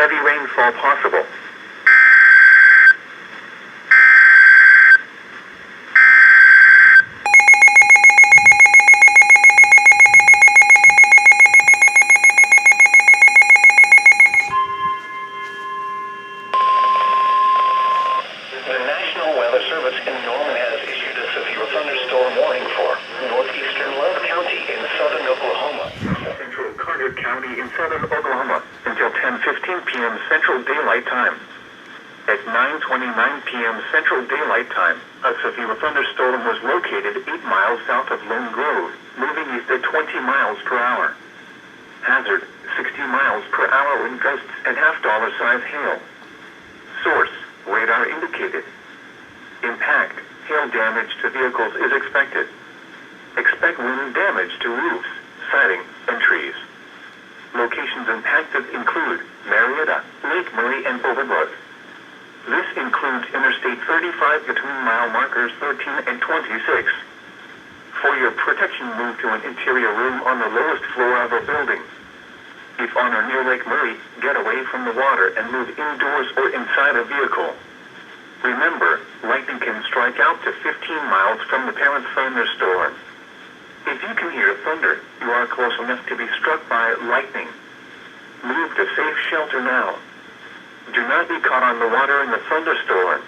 Heavy rainfall possible. The National Weather Service in Norman has issued a severe thunderstorm warning for northeastern Love County in southern Oklahoma. Central Carter County in southern Oklahoma until 10:15 p.m. Central Daylight Time. At 9:29 p.m. Central Daylight Time, a severe thunderstorm was located 8 miles south of Lone Grove, moving east at 20 miles per hour. Hazard, 60 miles per hour wind gusts and half-dollar size hail. Source, radar indicated. Impact, hail damage to vehicles is expected. Expect wind damage to roofs, siding, and trees. Locations impacted include Marietta, Lake Murray, and Overbrook. This includes Interstate 35 between mile markers 13 and 26. For your protection, move to an interior room on the lowest floor of a building. If on or near Lake Murray, get away from the water and move indoors or inside a vehicle. Remember, lightning can strike out to 15 miles from the parent thunderstorm. If you can hear thunder, you are close enough to be struck by lightning. Move to safe shelter now. Do not be caught on the water in the thunderstorm.